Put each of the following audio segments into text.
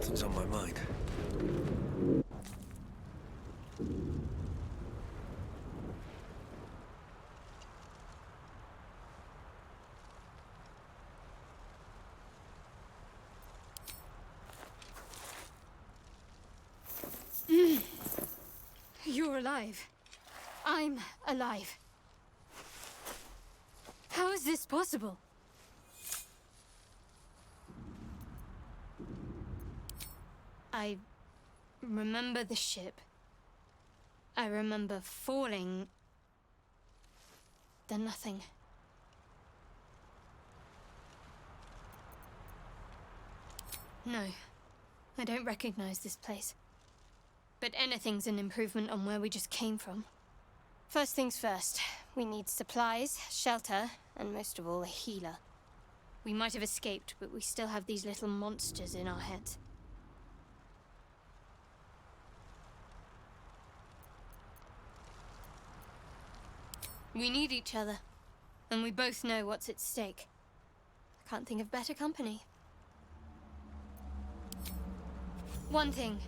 Nothing's on my mind. You're alive. I'm alive. How is this possible? I remember the ship. I remember falling. Then nothing. No, I don't recognize this place. But anything's an improvement on where we just came from. First things first, we need supplies, shelter, and most of all, a healer. We might have escaped, but we still have these little monsters in our heads. We need each other, and we both know what's at stake. I can't think of better company. One thing,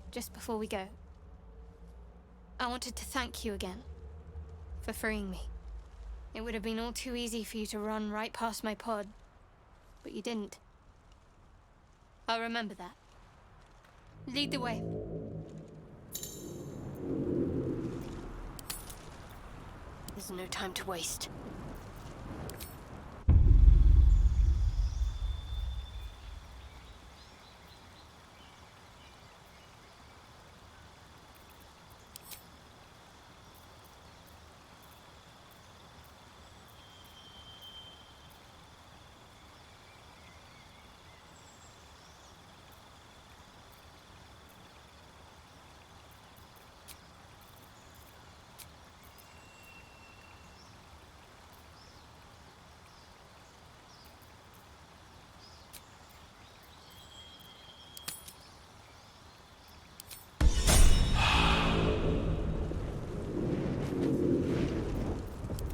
just before we go. I wanted to thank you again for freeing me. It would have been all too easy for you to run right past my pod, but you didn't. I'll remember that. Lead the way. There's no time to waste.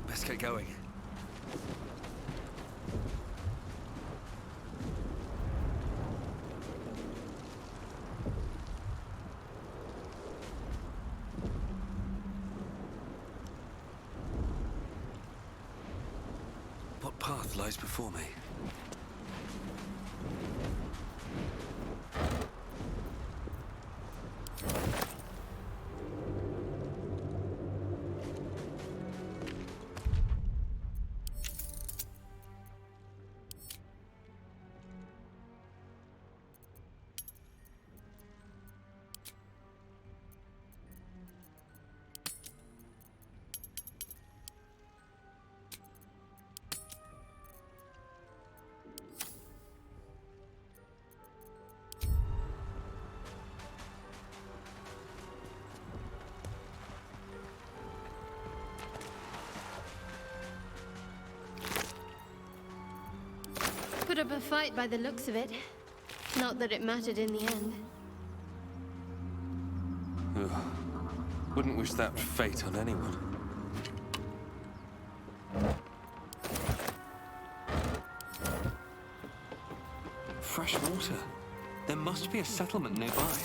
Let's get going. What path lies before me? Put up a fight by the looks of it. Not that it mattered in the end. Ugh. Wouldn't wish that fate on anyone. Fresh water. There must be a settlement nearby.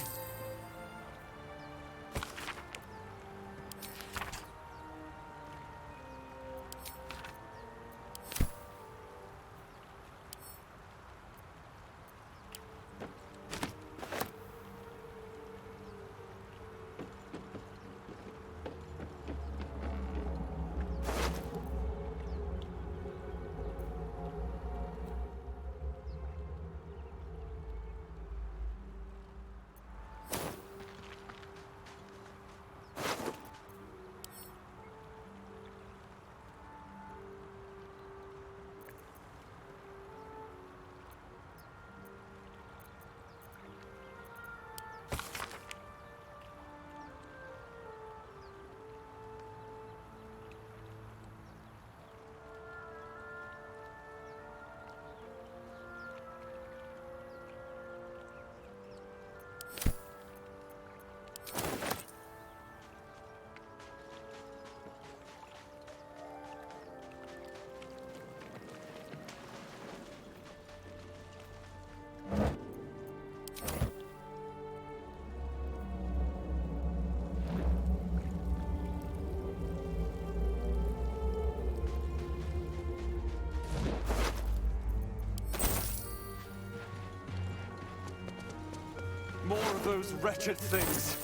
those wretched things.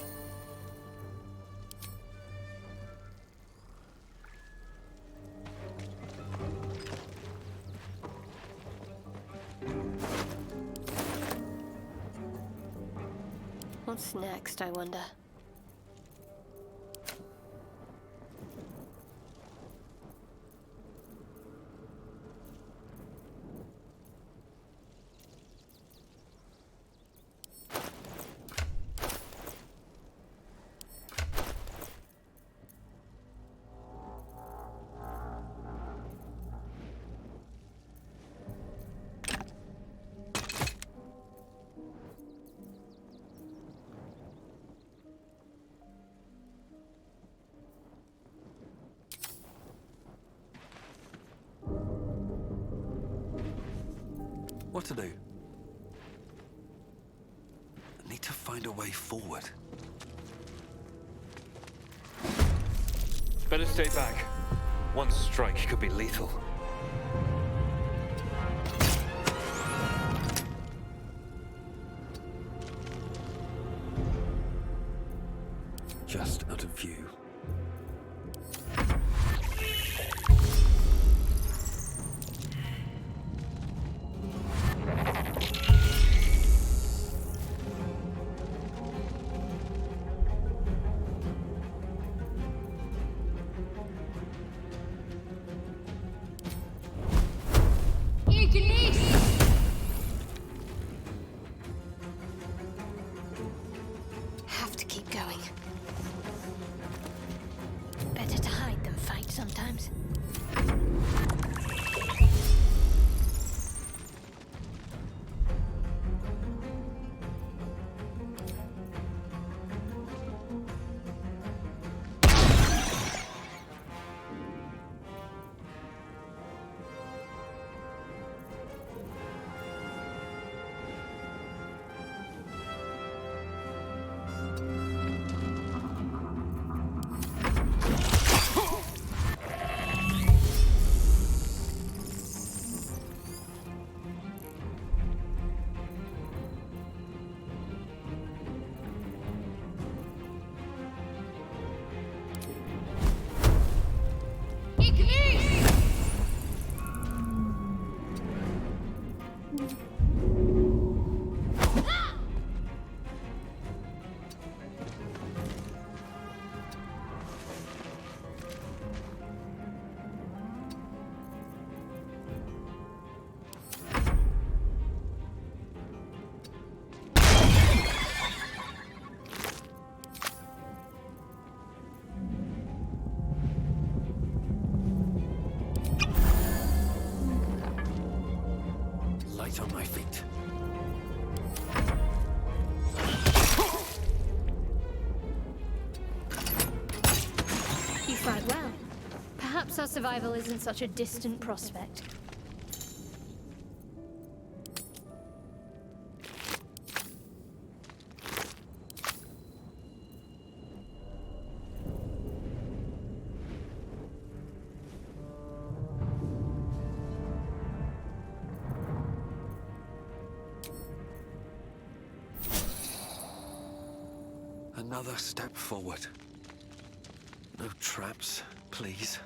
What's next, I wonder? What to do? I need to find a way forward. Better stay back. One strike could be lethal. Just out of view. Have to keep going. Better to hide than fight sometimes. Light on my feet. You fight well. Perhaps our survival isn't such a distant prospect. Another step forward. No traps, please.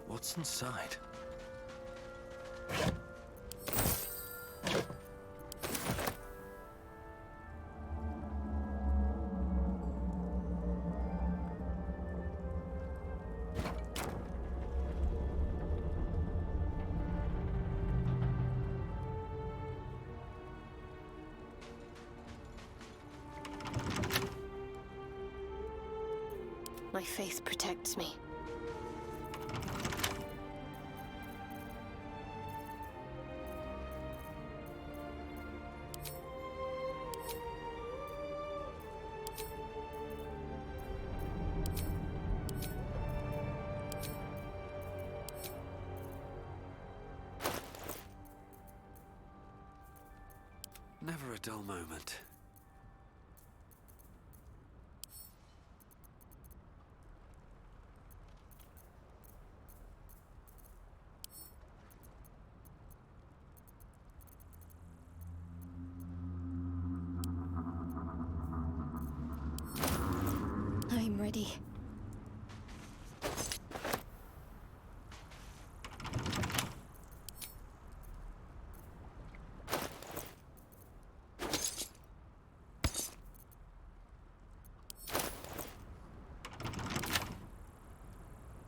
What's inside? My faith protects me. dull moment. I'm ready.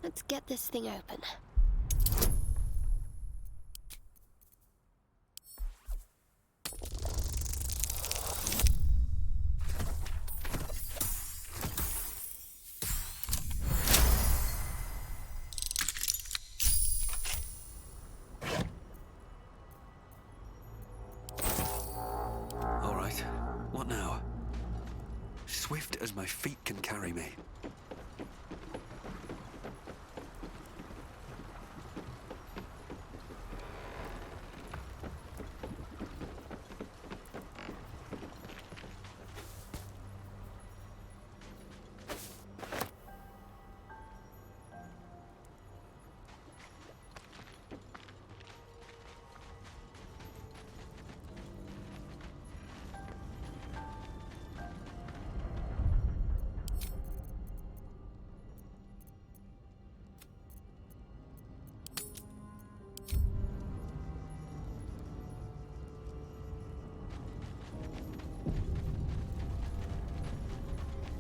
Let's get this thing open. All right, what now? Swift as my feet can carry me.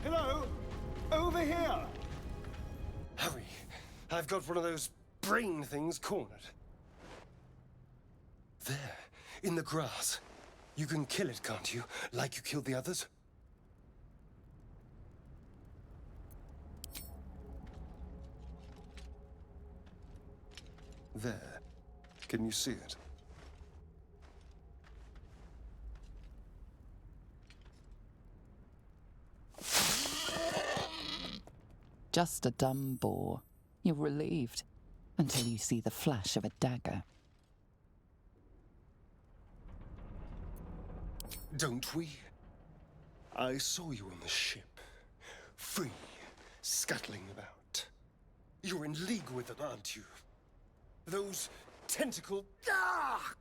Hello? Over here! Hurry. I've got one of those brain things cornered. There, in the grass. You can kill it, can't you? Like you killed the others? There. Can you see it? Just a dumb boar. You're relieved until you see the flash of a dagger. Don't we? I saw you on the ship. Free, scuttling about. You're in league with them, aren't you? Those tentacle... Ah!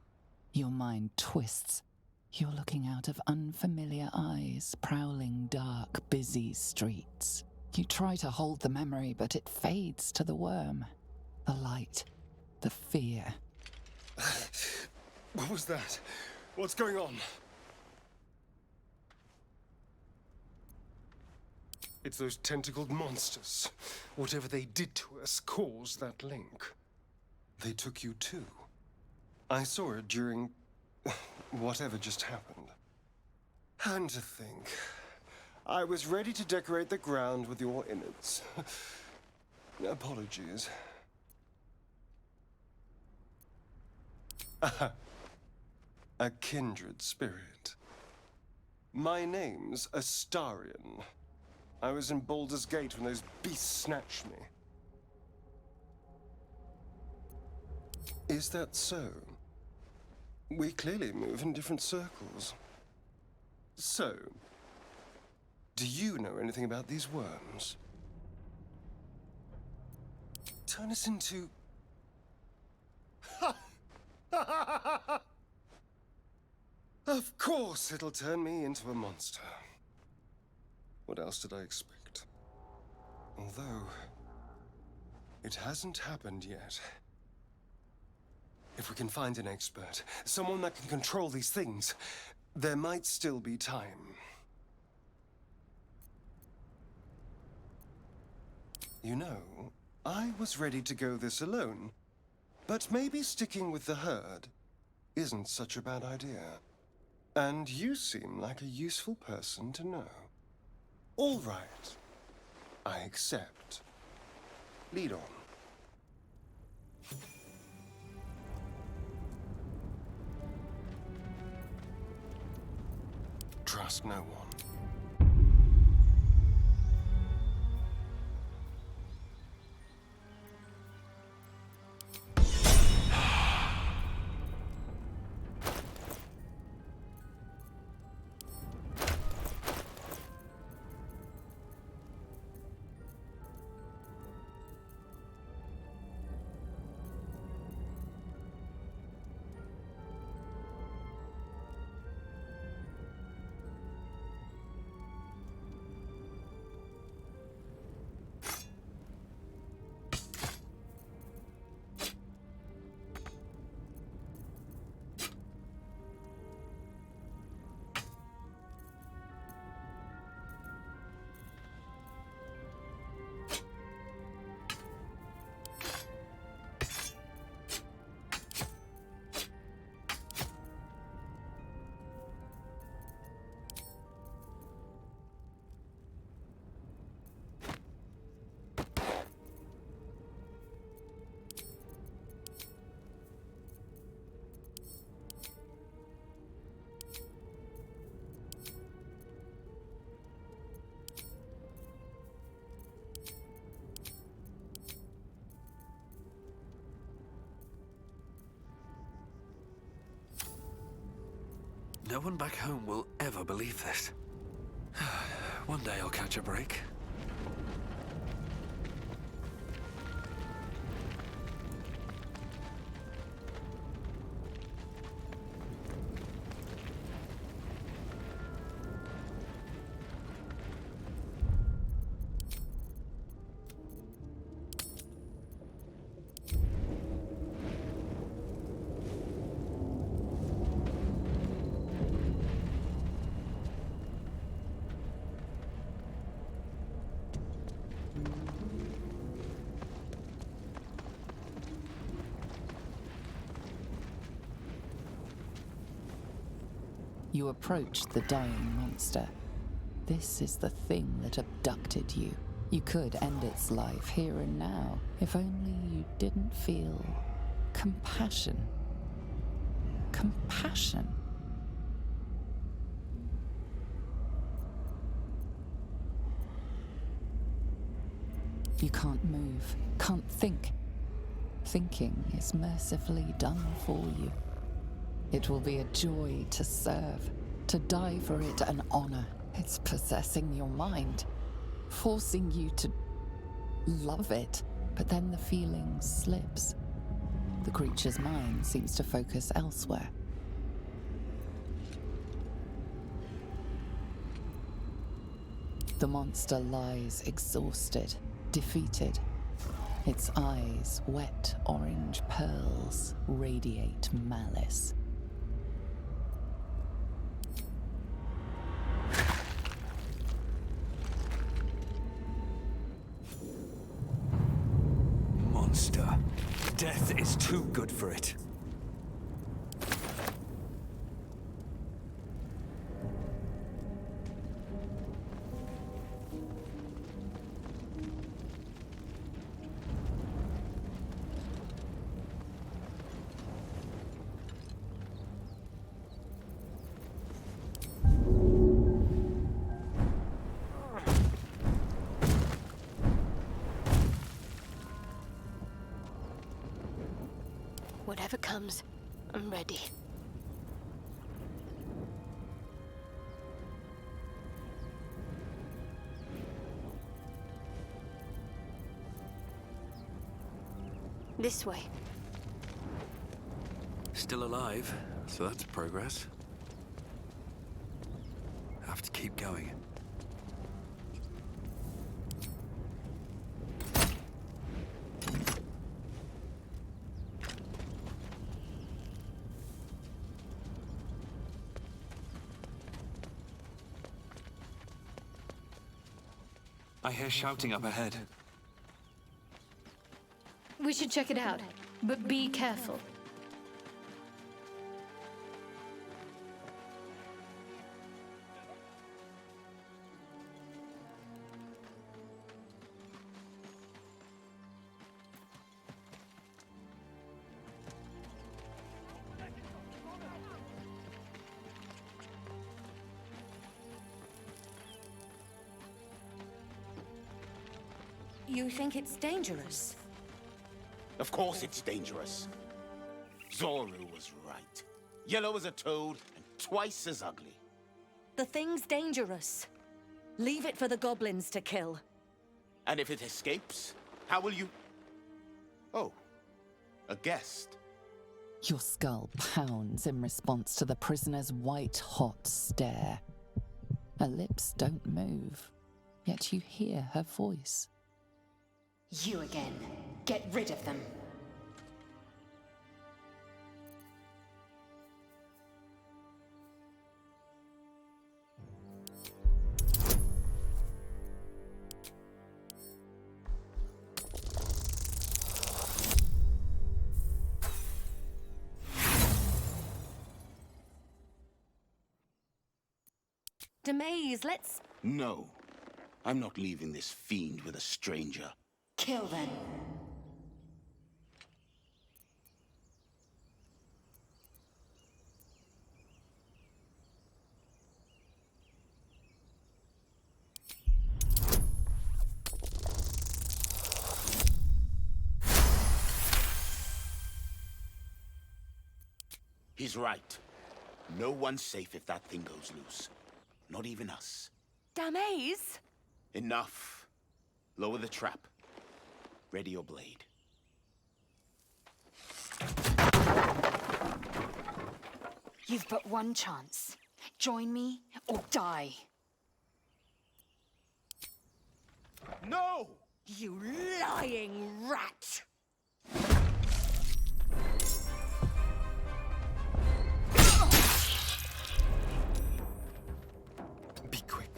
Your mind twists. You're looking out of unfamiliar eyes, prowling dark, busy streets. You try to hold the memory, but it fades to the worm. The light. The fear. What was that? What's going on? It's those tentacled monsters. Whatever they did to us caused that link. They took you too. I saw it during... whatever just happened. And to think... I was ready to decorate the ground with your innards. Apologies. A kindred spirit. My name's Astarion. I was in Baldur's Gate when those beasts snatched me. Is that so? We clearly move in different circles. So, do you know anything about these worms? Turn us into... Of course it'll turn me into a monster. What else did I expect? Although, it hasn't happened yet. If we can find an expert, someone that can control these things, there might still be time. You know, I was ready to go this alone, but maybe sticking with the herd isn't such a bad idea. And you seem like a useful person to know. All right. I accept. Lead on. Trust no one. No one back home will ever believe this. One day I'll catch a break. You approach the dying monster. This is the thing that abducted you. You could end its life here and now, if only you didn't feel compassion. Compassion. You can't move, can't think. Thinking is mercifully done for you. It will be a joy to serve, to die for it an honor. It's possessing your mind, forcing you to love it, but then the feeling slips. The creature's mind seems to focus elsewhere. The monster lies exhausted, defeated. Its eyes, wet orange pearls, radiate malice. Monster. Death is too good for it. Whatever comes, I'm ready. This way. Still alive, so that's progress. Have to keep going. I hear shouting up ahead. We should check it out, but be careful. You think it's dangerous? Of course it's dangerous. Zoru was right. Yellow as a toad and twice as ugly. The thing's dangerous. Leave it for the goblins to kill. And if it escapes, how will you... Oh, a guest. Your skull pounds in response to the prisoner's white-hot stare. Her lips don't move, yet you hear her voice. You again. Get rid of them. Demaze, let's... No, I'm not leaving this fiend with a stranger. Kill them. He's right. No one's safe if that thing goes loose. Not even us. Damaze? Enough. Lower the trap. Ready your blade. You've but one chance. Join me or die. No! You lying rat! Be quick.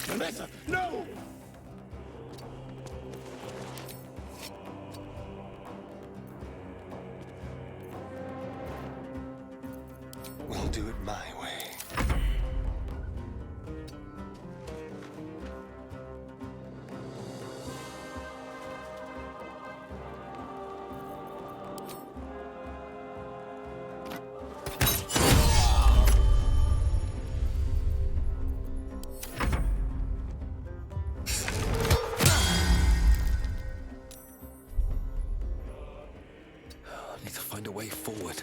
Vanessa, no! We'll do it my way. I need to find a way forward.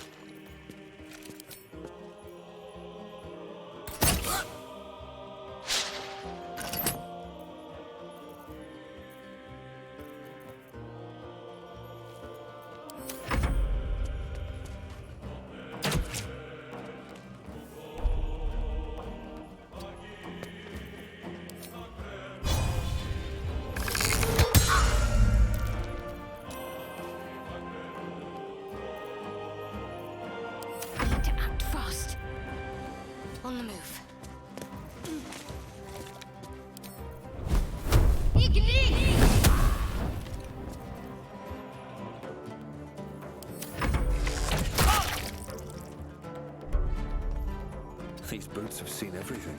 Need to act fast. On the move. These boots have seen everything.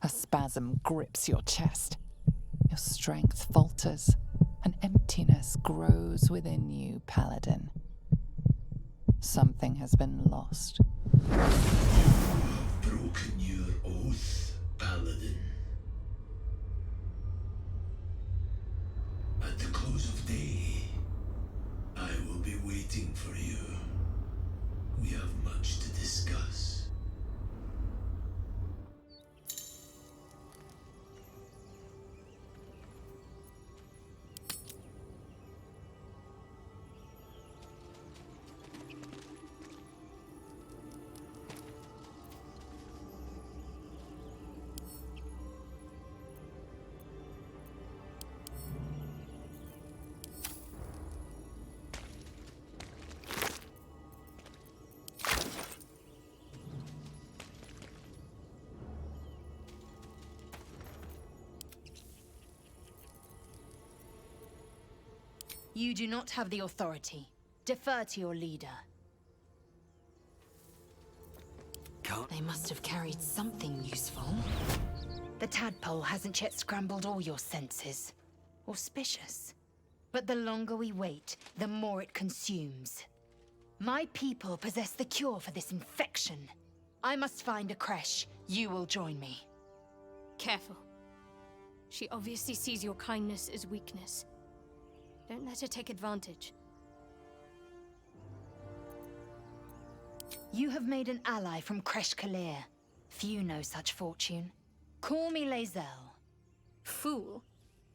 A spasm grips your chest. Your strength falters. An emptiness grows within you, Paladin. Something has been lost. Broken your oath, Paladin. At the close of day, I will be waiting for you. We have much to discuss. You do not have the authority. Defer to your leader. Can't. They must have carried something useful. The tadpole hasn't yet scrambled all your senses. Auspicious. But the longer we wait, the more it consumes. My people possess the cure for this infection. I must find a creche. You will join me. Careful. She obviously sees your kindness as weakness. Don't let her take advantage. You have made an ally from Creche Kalir. Few know such fortune. Call me Lae'zel. Fool.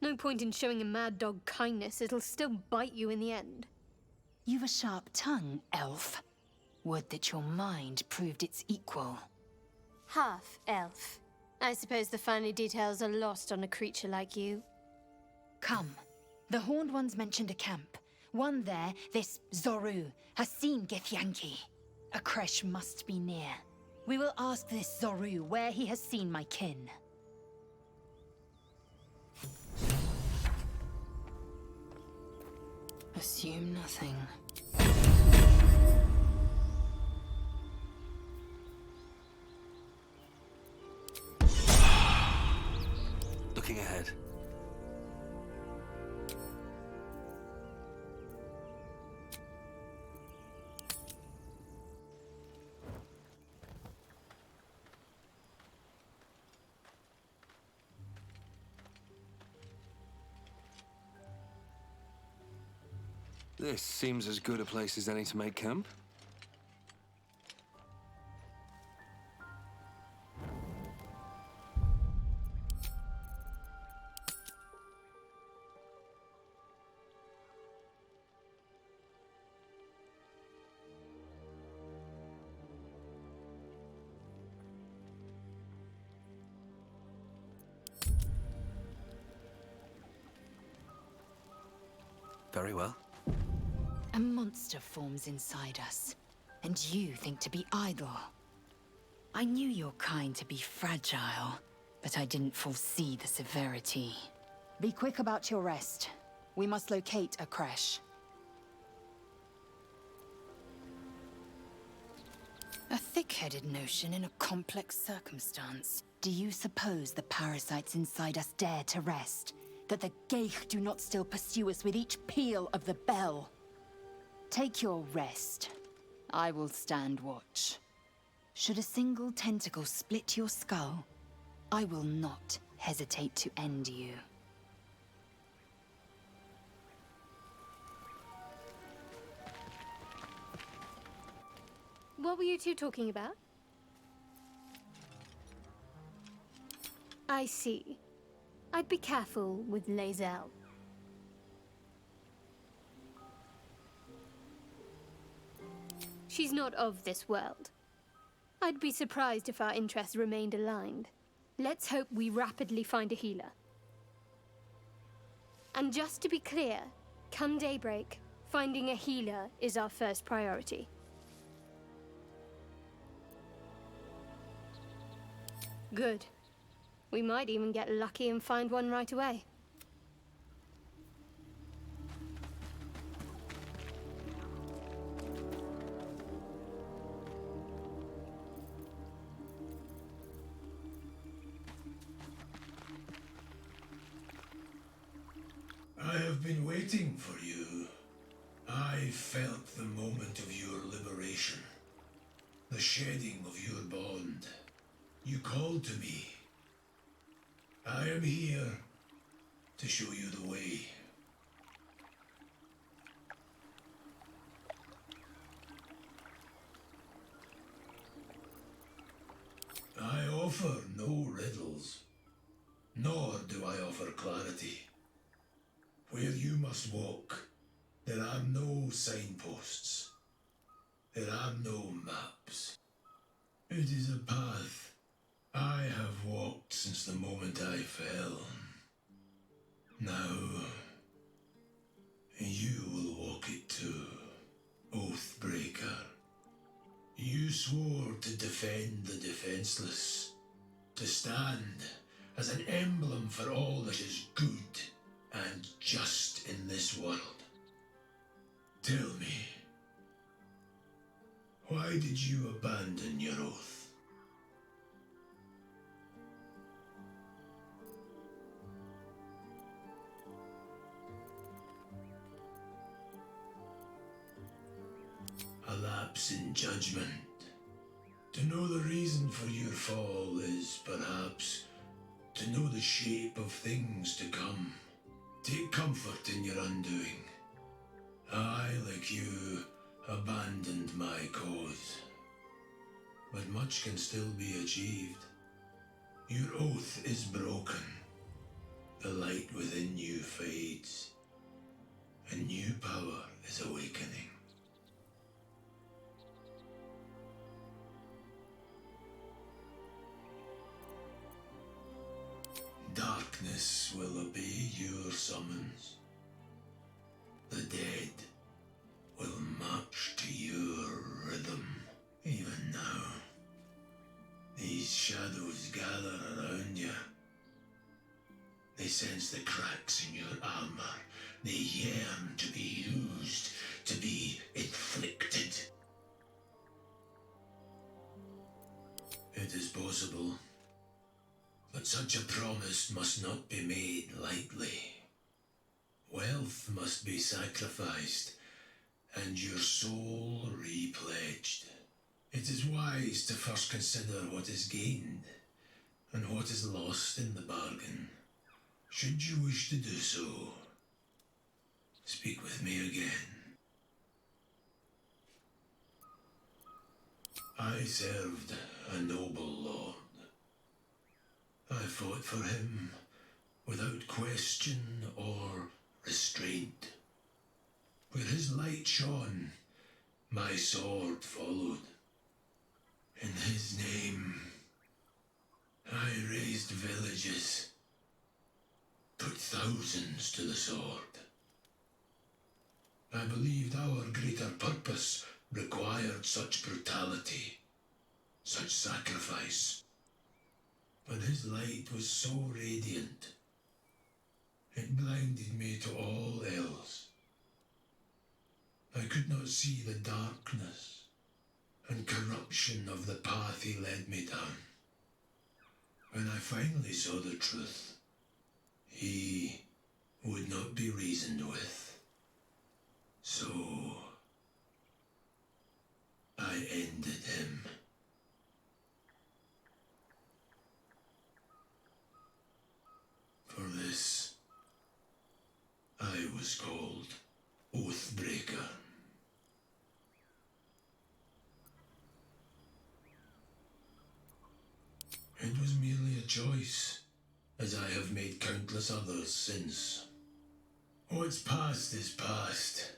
No point in showing a mad dog kindness. It'll still bite you in the end. You've a sharp tongue, elf. Would that your mind proved its equal. Half elf. I suppose the finer details are lost on a creature like you. Come. The Horned Ones mentioned a camp. One there, this Zoru, has seen Githyanki. A creche must be near. We will ask this Zoru where he has seen my kin. Assume nothing. Looking ahead. This seems as good a place as any to make camp. Very well. A monster forms inside us, and you think to be idle. I knew your kind to be fragile, but I didn't foresee the severity. Be quick about your rest. We must locate a creche. A thick-headed notion in a complex circumstance. Do you suppose the parasites inside us dare to rest? That the Geich do not still pursue us with each peal of the bell? Take your rest. I will stand watch. Should a single tentacle split your skull, I will not hesitate to end you. What were you two talking about? I see. I'd be careful with Lae'zel. She's not of this world. I'd be surprised if our interests remained aligned. Let's hope we rapidly find a healer. And just to be clear, come daybreak, finding a healer is our first priority. Good. We might even get lucky and find one right away. I have been waiting for you. I felt the moment of your liberation, the shedding of your bond. You called to me. I am here to show you the way. I offer no riddles, nor do I offer clarity. Where you must walk, there are no signposts. There are no maps. It is a path I have walked since the moment I fell. Now, you will walk it too, Oathbreaker. You swore to defend the defenseless, to stand as an emblem for all that is good and just in this world. Tell me, why did you abandon your oath? A lapse in judgment. To know the reason for your fall is perhaps to know the shape of things to come. Take comfort in your undoing. I, like you, abandoned my cause. But much can still be achieved. Your oath is broken. The light within you fades. A new power is awakening. Darkness will obey your summons. The dead will march to your rhythm. Even now, these shadows gather around you. They sense the cracks in your armor. They yearn to be used, to be inflicted. It is possible. But such a promise must not be made lightly. Wealth must be sacrificed, and your soul repledged. It is wise to first consider what is gained, and what is lost in the bargain. Should you wish to do so, speak with me again. served a noble lord. I fought for him without question or restraint. Where his light shone, my sword followed. In his name, I raised villages, put thousands to the sword. I believed our greater purpose required such brutality, such sacrifice. But his light was so radiant, it blinded me to all else. I could not see the darkness and corruption of the path he led me down. When I finally saw the truth, he would not be reasoned with. So I ended him. For this, I was called Oathbreaker. It was merely a choice, as I have made countless others since. What's past is past.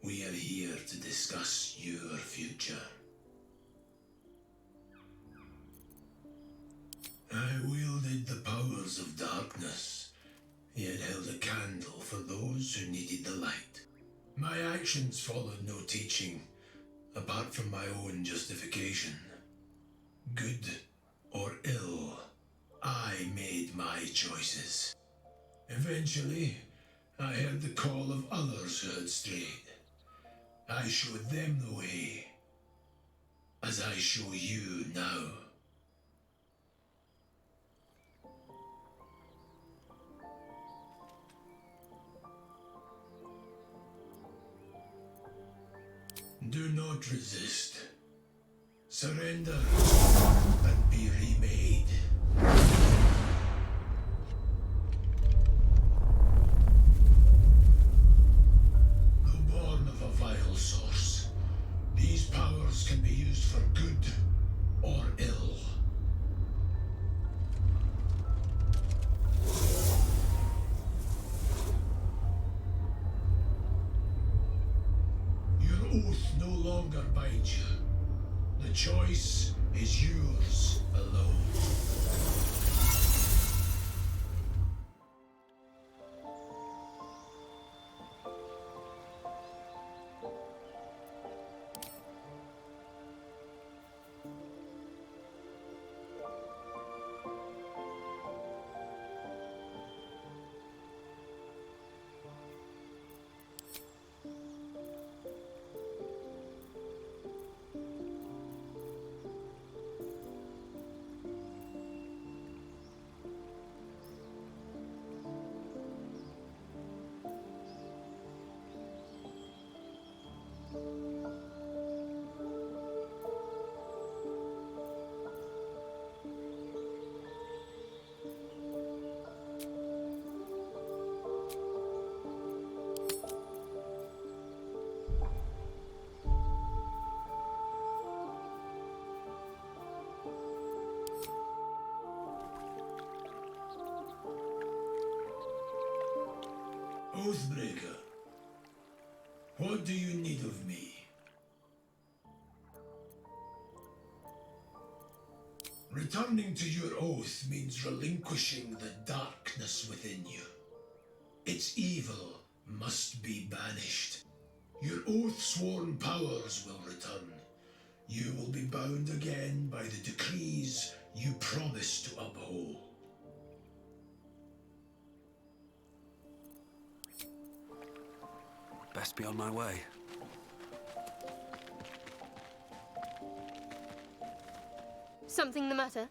We are here to discuss your future. I wielded the powers of darkness, yet held a candle for those who needed the light. My actions followed no teaching, apart from my own justification. Good or ill, I made my choices. Eventually, I heard the call of others who had strayed. I showed them the way, as I show you now. Do not resist. Surrender and be remade. Though born of a vile source, these powers can be used for good or ill. Your oath no longer binds you. The choice is yours alone. Oathbreaker, what do you need of me? Returning to your oath means relinquishing the darkness within you. Its evil must be banished. Your oath-sworn powers will return. You will be bound again by the decrees you promised to uphold. Best be on my way. Something the matter?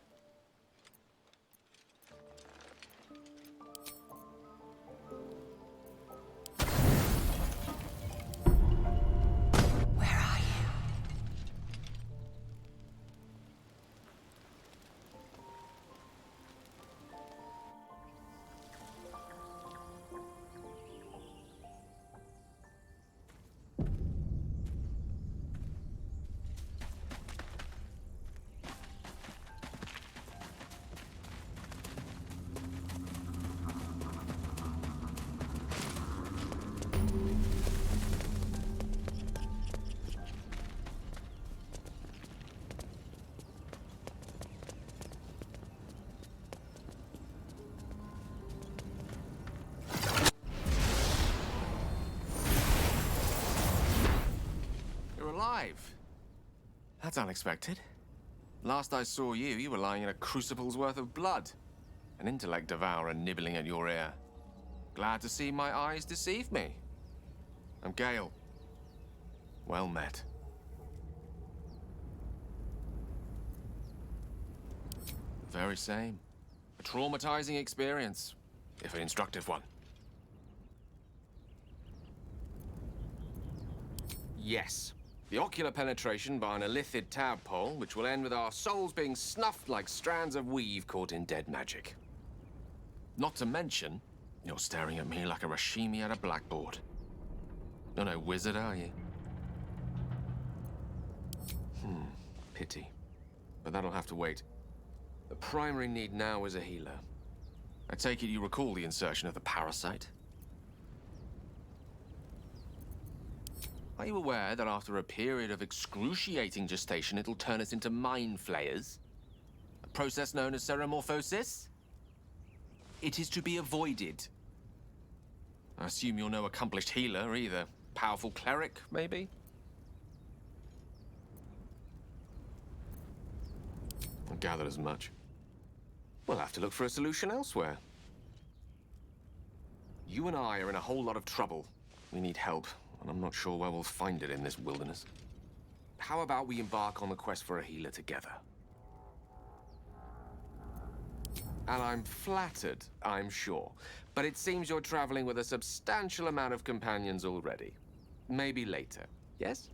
Where are you? alive! That's unexpected. Last I saw you, you were lying in a crucible's worth of blood. An intellect devourer nibbling at your ear. Glad to see my eyes deceive me. I'm Gale. Well met. The very same. A traumatizing experience, if an instructive one. Yes. The ocular penetration by an illithid tadpole, which will end with our souls being snuffed like strands of weave caught in dead magic. Not to mention, you're staring at me like a Rashimi at a blackboard. You're no wizard, are you? Pity. But that'll have to wait. The primary need now is a healer. I take it you recall the insertion of the parasite? Are you aware that after a period of excruciating gestation, it'll turn us into mind flayers? A process known as ceremorphosis? It is to be avoided. I assume you're no accomplished healer either. Powerful cleric, maybe? I gathered as much. We'll have to look for a solution elsewhere. You and I are in a whole lot of trouble. We need help, and I'm not sure where we'll find it in this wilderness. How about we embark on the quest for a healer together? And I'm flattered, I'm sure. But it seems you're traveling with a substantial amount of companions already. Maybe later, yes?